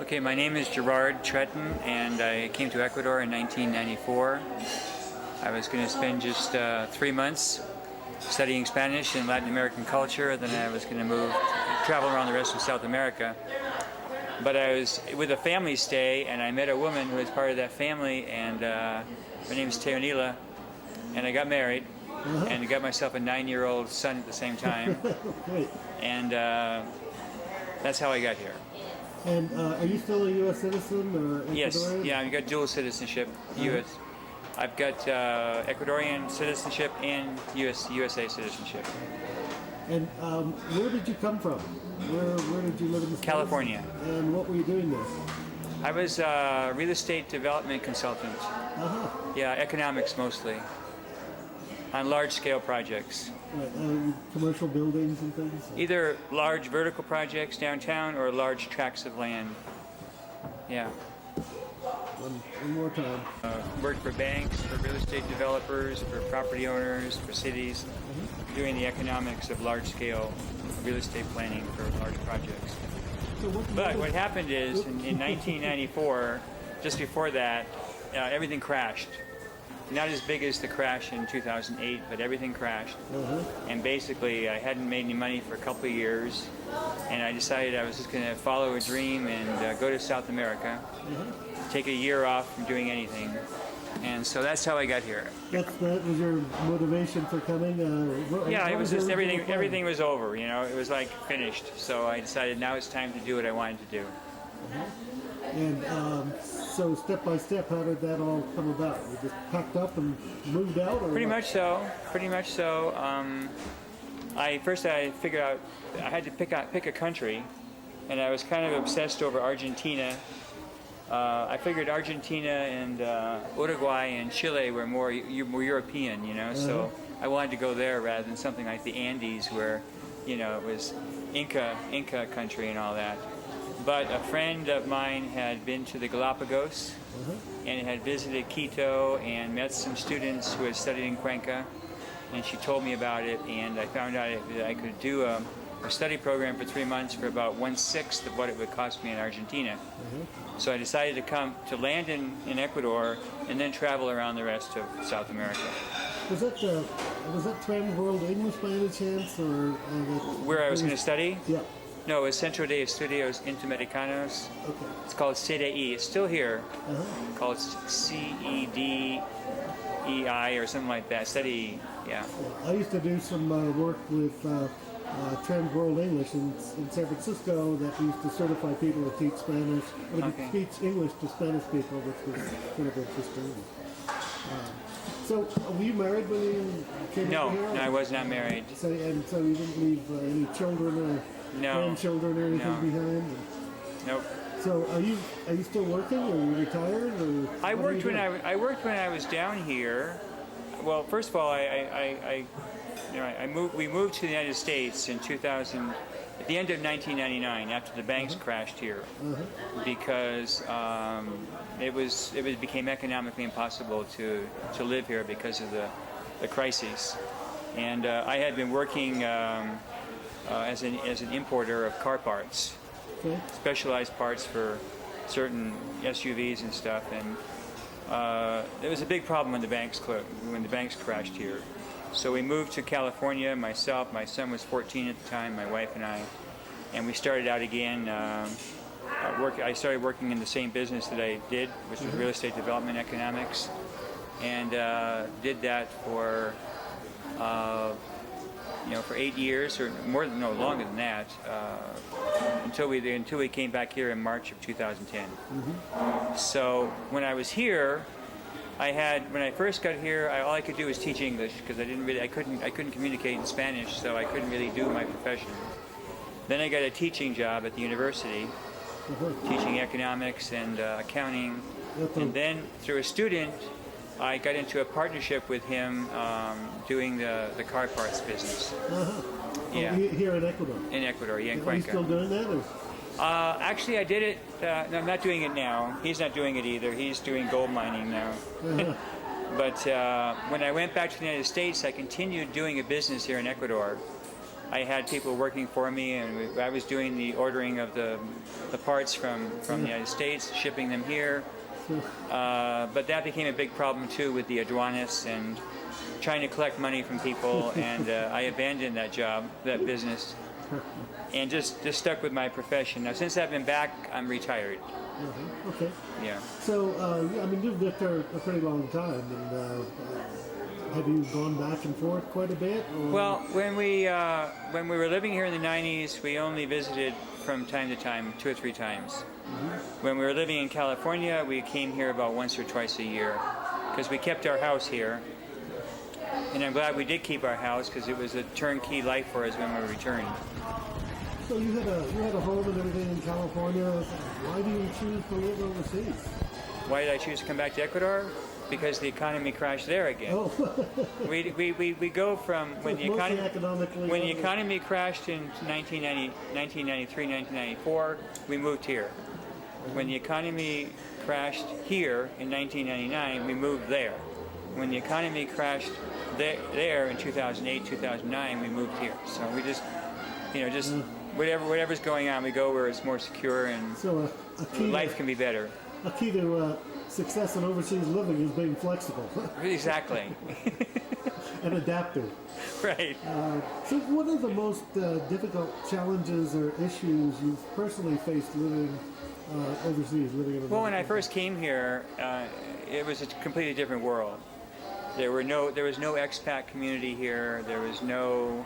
Okay, my name is Gerard Tretton, and I came to Ecuador in 1994. I was going to spend just 3 months studying Spanish and Latin American culture, then I was going to travel around the rest of South America. But I was with a family stay, and I met a woman who was part of that family, and her name is Teonila, and I got married, and got myself a 9-year-old son at the same time, and that's how I got here. And are you still a U.S. citizen or Ecuadorian? Yes, yeah, I've got dual citizenship, U.S. I've got Ecuadorian citizenship and USA citizenship. And where did you come from? Where did you live in the States? California. And what were you doing there? I was a real estate development consultant. Yeah, economics mostly, on large-scale projects. Right, commercial buildings and things? Either large vertical projects downtown or large tracts of land. Yeah. One more time. Worked for banks, for real estate developers, for property owners, for cities, doing the economics of large-scale real estate planning for large projects. But what happened is, in 1994, just before that, everything crashed. Not as big as the crash in 2008, but everything crashed. And basically, I hadn't made any money for a couple of years, and I decided I was just going to follow a dream and go to South America, take a year off from doing anything. And so that's how I got here. That was your motivation for coming? Yeah, it was just everything was over, you know, it was like finished. So I decided now it's time to do what I wanted to do. And so step by step, how did that all come about? You just packed up and moved out? Or Pretty what? much so, pretty much so. I figured out I had to pick a country, and I was kind of obsessed over Argentina. I figured Argentina and Uruguay and Chile were more European, you know, so I wanted to go there rather than something like the Andes where, you know, it was Inca country and all that. But a friend of mine had been to the Galapagos and had visited Quito and met some students who had studied in Cuenca, and she told me about it, and I found out that I could do a study program for 3 months for about 1/6 of what it would cost me in Argentina. So I decided to land in Ecuador and then travel around the rest of South America. Was that Trans World English by any chance, or where I was going to study? Yeah. No, it was Centro de Estudios Interamericanos. Okay. It's called CDI. It's still here. Called CEDEI or something like that. CDI, yeah. I used to do some work with Trans World English in San Francisco that used to certify people to teach Spanish, or to teach English to Spanish people, which was kind of interesting. So, were you married when you came over here? No, I was not married. So you didn't leave any children or grandchildren or anything behind? Nope. So are you still working, or are you retired, or? I worked when I was down here. Well, first of all, we moved to the United States in 2000, at the end of 1999, after the banks crashed here, because it became economically impossible to live here because of the crises. And I had been working as an importer of car parts, specialized parts for certain SUVs and stuff, and there was a big problem when the banks crashed here. So we moved to California, myself, my son was 14 at the time, my wife and I, and we started out again. I started working in the same business that I did, which was real estate development economics, and did that for for 8 years, or longer than that, until we came back here in March of 2010. So when I was here, when I first got here, all I could do was teach English, because I couldn't communicate in Spanish, so I couldn't really do my profession. Then I got a teaching job at the university, teaching economics and accounting, and then through a student, I got into a partnership with him doing the car parts business. Yeah. Here in Ecuador? In Ecuador, yeah, in Cuenca. Are you still doing that? Or? Actually, I did it. No, I'm not doing it now. He's not doing it either. He's doing gold mining now. But when I went back to the United States, I continued doing a business here in Ecuador. I had people working for me, and I was doing the ordering of the parts from the United States, shipping them here. But that became a big problem too with the aduanas and trying to collect money from people, and I abandoned that business, and just stuck with my profession. Now, since I've been back, I'm retired. Okay. Yeah. So, I mean, you've lived there a pretty long time, and have you gone back and forth quite a bit? Or? Well, when we were living here in the 90s, we only visited from time to time, 2 or 3 times. When we were living in California, we came here about once or twice a year, because we kept our house here. And I'm glad we did keep our house, because it was a turnkey life for us when we returned. So you had a home and everything in California. Why do you choose to live overseas? Why did I choose to come back to Ecuador? Because the economy crashed there again. Oh. we go from when the economy crashed in 1993, 1994, we moved here. When the economy crashed here in 1999, we moved there. When the economy crashed there in 2008, 2009, we moved here. So we just, whatever's going on, we go where it's more secure and so life can be better. A key to success in overseas living is being flexible. Exactly. And adaptive. Right. So what are the most difficult challenges or issues you've personally faced living overseas, living in another Well, when I country? first came here, it was a completely different world. There was no expat community here. There was no.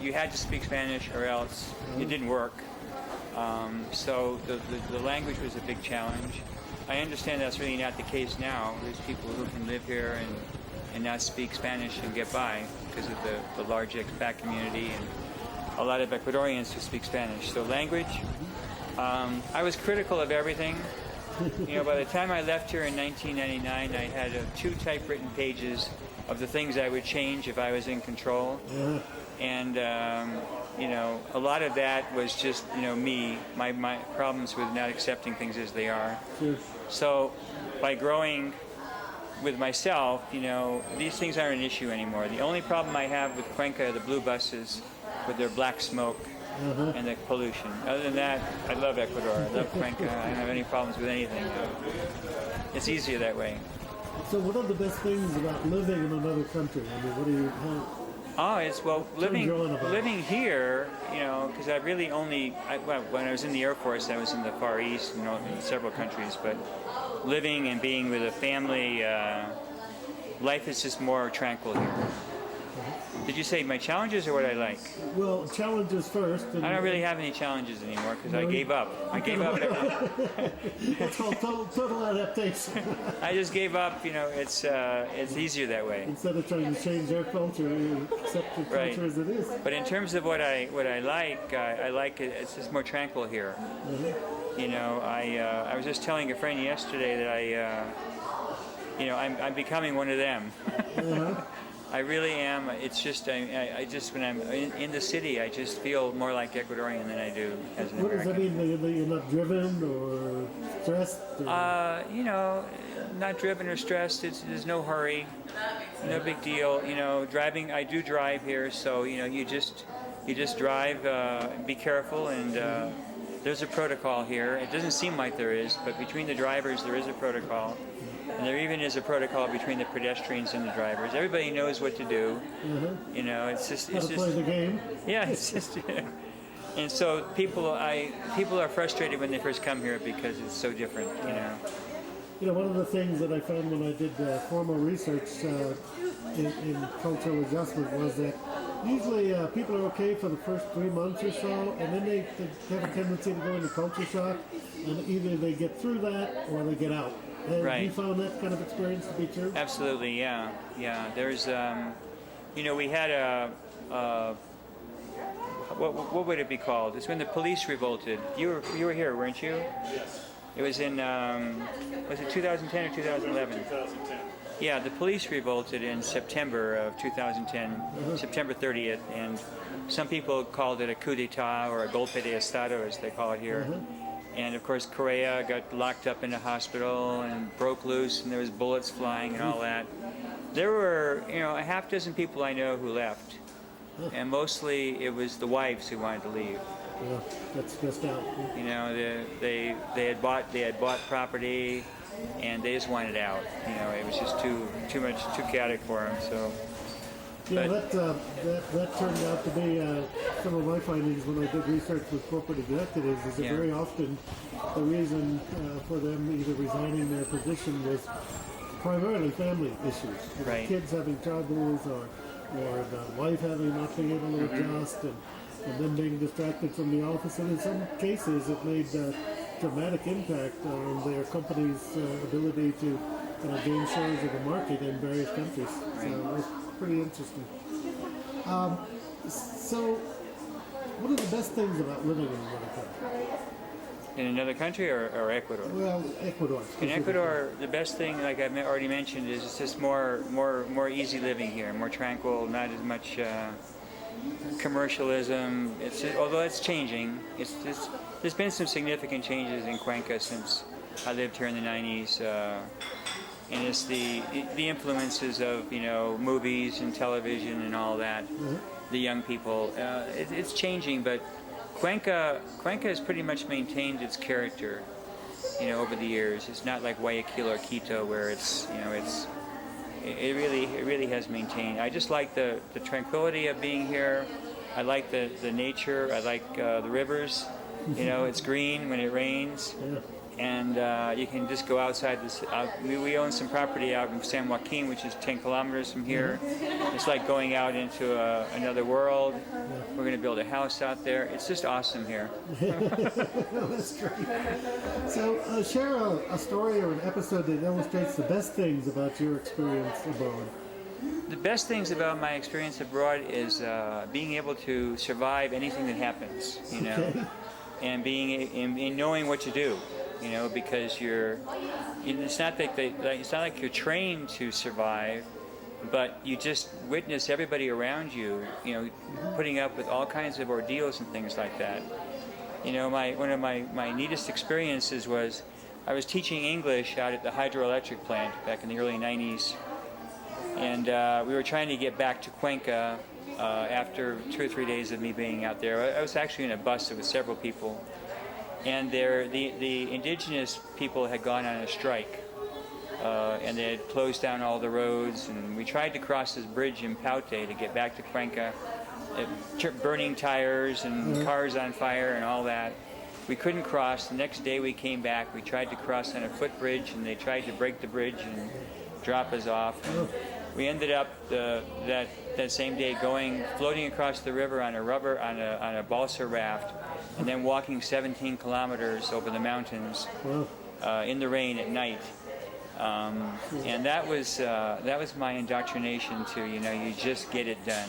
You had to speak Spanish or else it didn't work. So the language was a big challenge. I understand that's really not the case now. There's people who can live here and not speak Spanish and get by because of the large expat community and a lot of Ecuadorians who speak Spanish. So language, I was critical of everything. By the time I left here in 1999, I had 2 typewritten pages of the things I would change if I was in control. And, a lot of that was just, me, my problems with not accepting things as they are. Sure. So by growing with myself, these things aren't an issue anymore. The only problem I have with Cuenca are the blue buses with their black smoke and the pollution. Other than that, I love Ecuador. I love Cuenca. I don't have any problems with anything. It's easier that way. So what are the best things about living in another country? I mean, living here, because I really only, when I was in the Air Force, I was in the Far East, in several countries, but living and being with a family, life is just more tranquil here. Did you say my challenges or what I like? Well, challenges first. I don't really have any challenges anymore because I gave up. I gave up. It's called total adaptation. I just gave up. It's easier that way. Instead of trying to change their culture, you accept the culture as it is. But in terms of what I like, I like it. It's just more tranquil here. I was just telling a friend yesterday that I'm becoming one of them. I really am. It's just I just when I'm in the city, I just feel more like Ecuadorian than I do as an American. What does that mean? That you're not driven or stressed? Or? Not driven or stressed. There's no hurry, no big deal. Driving. I do drive here, so you just drive. Be careful, and there's a protocol here. It doesn't seem like there is, but between the drivers, there is a protocol. And there even is a protocol between the pedestrians and the drivers. Everybody knows what to do. It's just play the game. Yeah, it's just. And so people are frustrated when they first come here because it's so different. One of the things that I found when I did formal research in cultural adjustment was that usually people are okay for the first 3 months or so, and then they have a tendency to go into culture shock, and either they get through that or they get out. Have you found that kind of experience to be true? Absolutely, yeah. There's, we had what would it be called? It's when the police revolted. You were here, weren't you? Yes. It was in, was it 2010 or 2011? 2010. Yeah, the police revolted in September of 2010, September 30th, and some people called it a coup d'etat or a golpe de estado, as they call it here. And of course, Korea got locked up in a hospital and broke loose, and there was bullets flying and all that. There were, a half dozen people I know who left, and mostly it was the wives who wanted to leave. Yeah, that's stressed out. They had bought property, and they just wanted out. It was just too much, too chaotic for them. So. Yeah, that turned out to be some of my findings when I did research with corporate executives. Is that very often the reason for them either resigning their position was primarily family issues. Right. Kids having troubles, or the wife not being able to adjust, and then being distracted from the office. And in some cases, it made a dramatic impact on their company's ability to gain shares of the market in various countries. Right. So it's pretty interesting. So, what are the best things about living in another country? In another country or Ecuador? Well, Ecuador. In Ecuador, the best thing, like I've already mentioned, is it's just more easy living here, more tranquil, not as much commercialism. Although it's changing. There's been some significant changes in Cuenca since I lived here in the 90s. And it's the influences of movies and television and all that. The young people, it's changing, but Cuenca has pretty much maintained its character, over the years. It's not like Guayaquil or Quito where it really has maintained. I just like the tranquility of being here. I like the nature. I like the rivers. It's green when it rains. And you can just go outside this. We own some property out in San Joaquin, which is 10 kilometers from here. It's like going out into another world. We're going to build a house out there. It's just awesome here. That's great. So share a story or an episode that illustrates the best things about your experience abroad. The best things about my experience abroad is being able to survive anything that happens, and in knowing what to do. Because it's not like you're trained to survive, but you just witness everybody around you, putting up with all kinds of ordeals and things like that. One of my neatest experiences was I was teaching English out at the hydroelectric plant back in the early 90s, and we were trying to get back to Cuenca after 2 or 3 days of me being out there. I was actually in a bus with several people. And the indigenous people had gone on a strike, and they had closed down all the roads. And we tried to cross this bridge in Paute to get back to Cuenca, burning tires and cars on fire and all that. We couldn't cross. The next day we came back. We tried to cross on a footbridge, and they tried to break the bridge and drop us off. And we ended up that same day floating across the river on a balsa raft, and then walking 17 kilometers over the mountains in the rain at night. And that was my indoctrination to you just get it done.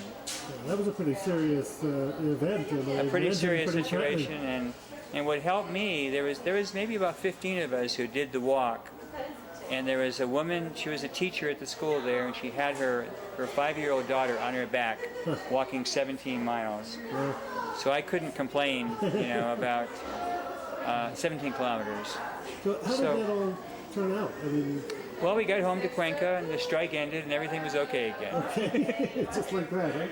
That was a pretty serious event. A pretty serious situation, and what helped me, there was maybe about 15 of us who did the walk. And there was a woman, she was a teacher at the school there, and she had her 5-year-old daughter on her back, walking 17 miles. So I couldn't complain, about 17 kilometers. So how did that all turn out? Well, we got home to Cuenca, and the strike ended, and everything was okay again. Okay, just like that, right?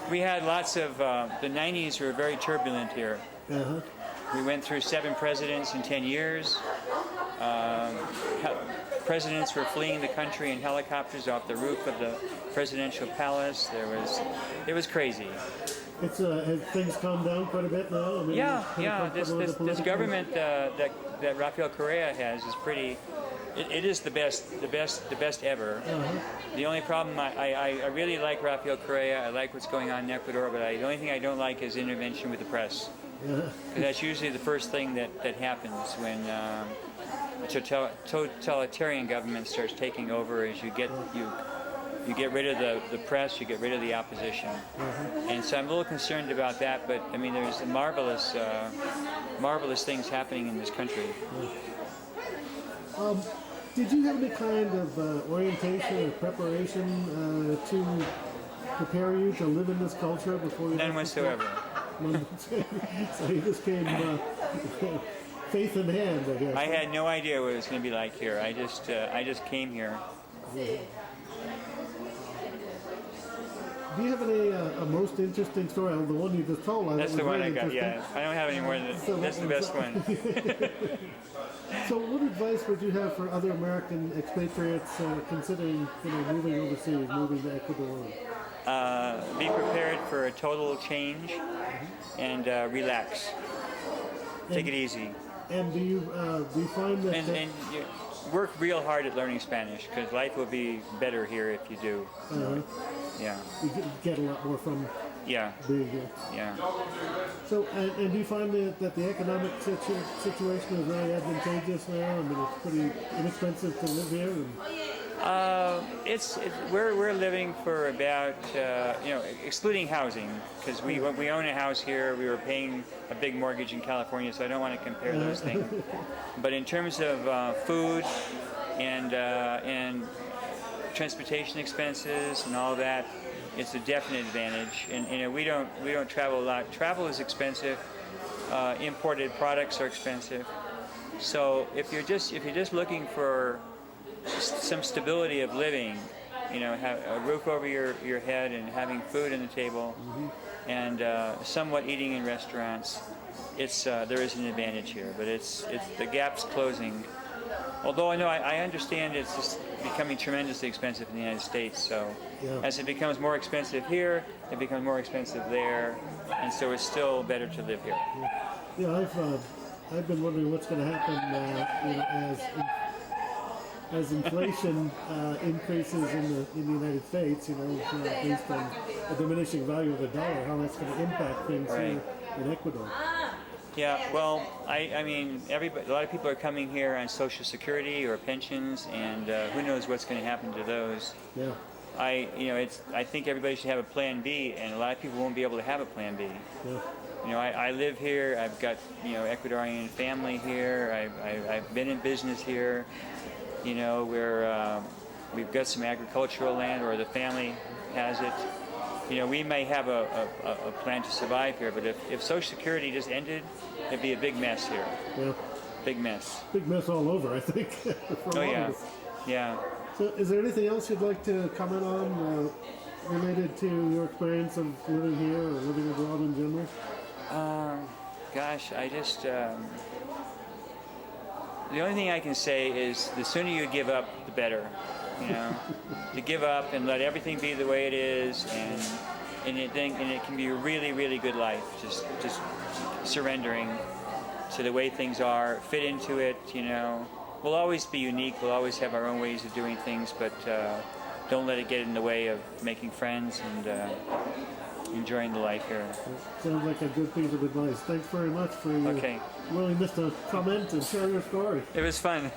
We had lots of, the 90s were very turbulent here. We went through 7 presidents in 10 years. Presidents were fleeing the country in helicopters off the roof of the presidential palace. It was crazy. Has things calmed down quite a bit now? Yeah. This government that Rafael Correa has is pretty. It is the best ever. The only problem, I really like Rafael Correa. I like what's going on in Ecuador, but the only thing I don't like is intervention with the press. That's usually the first thing that happens when a totalitarian government starts taking over. Is you get rid of the press, you get rid of the opposition, and so I'm a little concerned about that. But there's marvelous things happening in this country. Did you have any kind of orientation or preparation to prepare you to live in this culture before you? None whatsoever. So you just came faith in hand, I guess. I had no idea what it was going to be like here. I just came here. Do you have any a most interesting story? The one you just told. That's the one I got. Yeah, I don't have any more than that. That's the best one. So, what advice would you have for other American expatriates considering, moving overseas, moving to Ecuador? Be prepared for a total change and relax. Take it easy. And do you find that? And you work real hard at learning Spanish because life will be better here if you do. Yeah. You get a lot more from being here. Yeah. So, and do you find that the economic situation is very advantageous now? I mean, it's pretty inexpensive to live here. We're living for about excluding housing because we own a house here. We were paying a big mortgage in California, so I don't want to compare those things. But in terms of food and transportation expenses and all that, it's a definite advantage. And we don't travel a lot. Travel is expensive. Imported products are expensive. So if you're just looking for some stability of living, have a roof over your head and having food on the table, and somewhat eating in restaurants, there is an advantage here. But it's the gap's closing. Although I understand it's just becoming tremendously expensive in the United States. So as it becomes more expensive here, it becomes more expensive there, and so it's still better to live here. Yeah, I've been wondering what's going to happen, as inflation increases in the United States, based on the diminishing value of the dollar, how that's going to impact things here in Ecuador. Yeah, well, I mean, a lot of people are coming here on Social Security or pensions, and who knows what's going to happen to those. Yeah. I think everybody should have a plan B, and a lot of people won't be able to have a plan B. Yeah. I live here. I've got Ecuadorian family here. I've been in business here. We've got some agricultural land, or the family has it. We may have a plan to survive here, but if Social Security just ended, it'd be a big mess here. Yeah. Big mess. Big mess all over, I think. Yeah. So, is there anything else you'd like to comment on related to your experience of living here or living abroad in general? Gosh, I just the only thing I can say is the sooner you give up, the better. To give up and let everything be the way it is, and it can be a really, really good life. Just surrendering to the way things are, fit into it. We'll always be unique. We'll always have our own ways of doing things, but don't let it get in the way of making friends and enjoying the life here. Sounds like a good piece of advice. Thanks very much for your willingness to comment and share your story. It was fun.